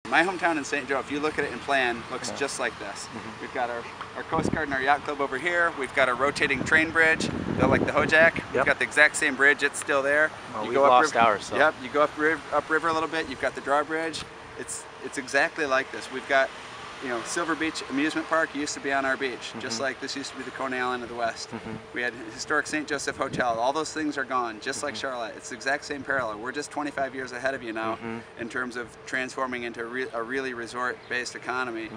My hometown in St. Joe, if you look at it in plan, looks just like this. We've got our Coast Guard and our yacht club over here. We've got our rotating train bridge, like the Hojack. We've got the exact same bridge, it's still there. Well, we've lost ours. So. Yep, you go upriver a little bit, you've got the drawbridge. It's exactly like this. We've got, Silver Beach Amusement Park used to be on our beach, just like this used to be the Coney Island of the West. We had historic St. Joseph Hotel. All those things are gone, just like Charlotte. It's the exact same parallel. We're just 25 years ahead of you now in terms of transforming into a really resort-based economy.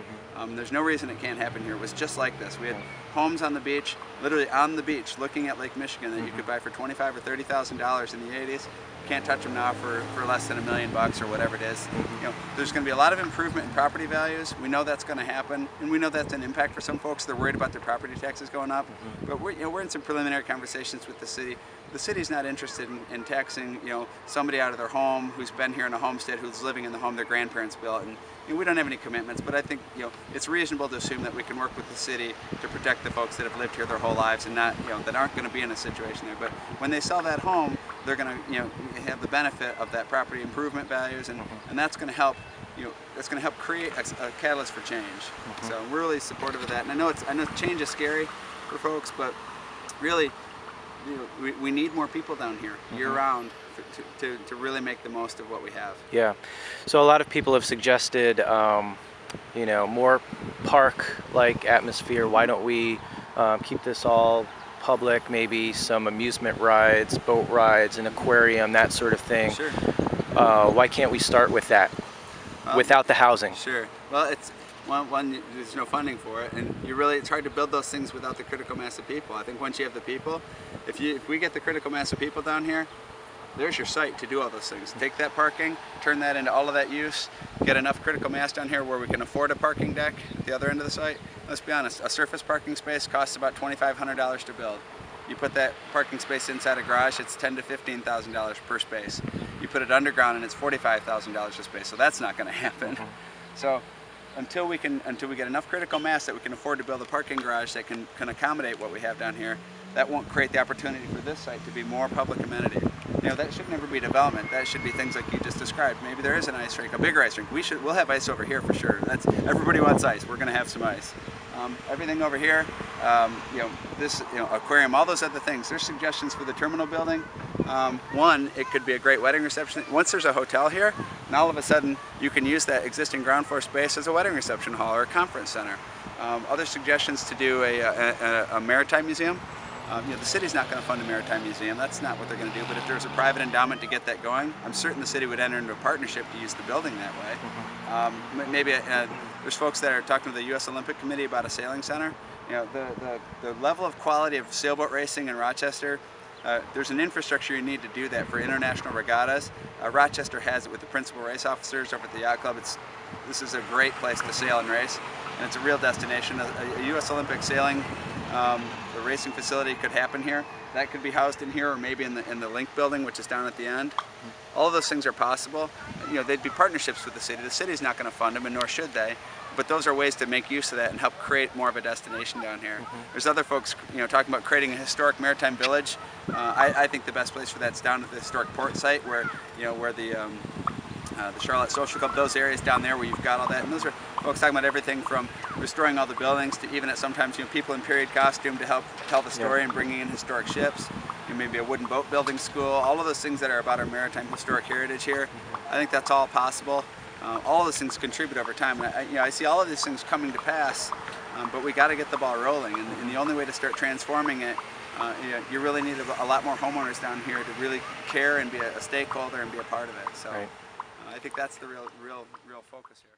There's no reason it can't happen here. It was just like this. We had homes on the beach, literally on the beach, looking at Lake Michigan that you could buy for $25,000 or $30,000 in the 80s. Can't touch them now for less than $1 million or whatever it is. There's going to be a lot of improvement in property values. We know that's going to happen, and we know that's an impact for some folks. They're worried about their property taxes going up. But we're in some preliminary conversations with the city. The city's not interested in taxing somebody out of their home who's been here in a homestead, who's living in the home their grandparents built. And we don't have any commitments, but I think it's reasonable to assume that we can work with the city to protect the folks that have lived here their whole lives and not that aren't going to be in a situation there. But when they sell that home, they're going to have the benefit of that property improvement values, and that's going to help create a catalyst for change. So we're really supportive of that. And I know change is scary for folks, but really we need more people down here year-round to really make the most of what we have. Yeah. So a lot of people have suggested, more park-like atmosphere. Why don't we keep this all public? Maybe some amusement rides, boat rides, an aquarium, that sort of thing. Sure. Why can't we start with that without the housing? Sure. Well, it's one, there's no funding for it, and it's hard to build those things without the critical mass of people. I think once you have the people, if we get the critical mass of people down here, there's your site to do all those things. Take that parking, turn that into all of that use, get enough critical mass down here where we can afford a parking deck at the other end of the site. Let's be honest, a surface parking space costs about $2,500 to build. You put that parking space inside a garage, it's $10,000 to $15,000 per space. You put it underground and it's $45,000 a space, so that's not going to happen. So until we get enough critical mass that we can afford to build a parking garage that can accommodate what we have down here, that won't create the opportunity for this site to be more public amenity. That should never be development. That should be things like you just described. Maybe there is an ice rink, a bigger ice rink. We'll have ice over here for sure. Everybody wants ice. We're going to have some ice. Everything over here, this aquarium, all those other things. There's suggestions for the terminal building. One, it could be a great wedding reception. Once there's a hotel here, and all of a sudden you can use that existing ground floor space as a wedding reception hall or a conference center. Other suggestions to do a maritime museum. The city's not going to fund a maritime museum. That's not what they're going to do. But if there's a private endowment to get that going, I'm certain the city would enter into a partnership to use the building that way. Maybe there's folks that are talking to the U.S. Olympic Committee about a sailing center. The level of quality of sailboat racing in Rochester, there's an infrastructure you need to do that for international regattas. Rochester has it with the principal race officers over at the yacht club. This is a great place to sail and race, and it's a real destination. A U.S. Olympic sailing the racing facility could happen here. That could be housed in here, or maybe in the Link building, which is down at the end. All of those things are possible. They'd be partnerships with the city. The city's not going to fund them, and nor should they. But those are ways to make use of that and help create more of a destination down here. There's other folks, talking about creating a historic maritime village. I think the best place for that's down at the historic port site, where the Charlotte Social Club, those areas down there where you've got all that. And those are folks talking about everything from restoring all the buildings to even at sometimes people in period costume to help tell the story and bringing in historic ships. Maybe a wooden boat building school. All of those things that are about our maritime historic heritage here. I think that's all possible. All of those things contribute over time. And I see all of these things coming to pass, but we got to get the ball rolling. And the only way to start transforming it, you really need a lot more homeowners down here to really care and be a stakeholder and be a part of it. So. I think that's the real focus here.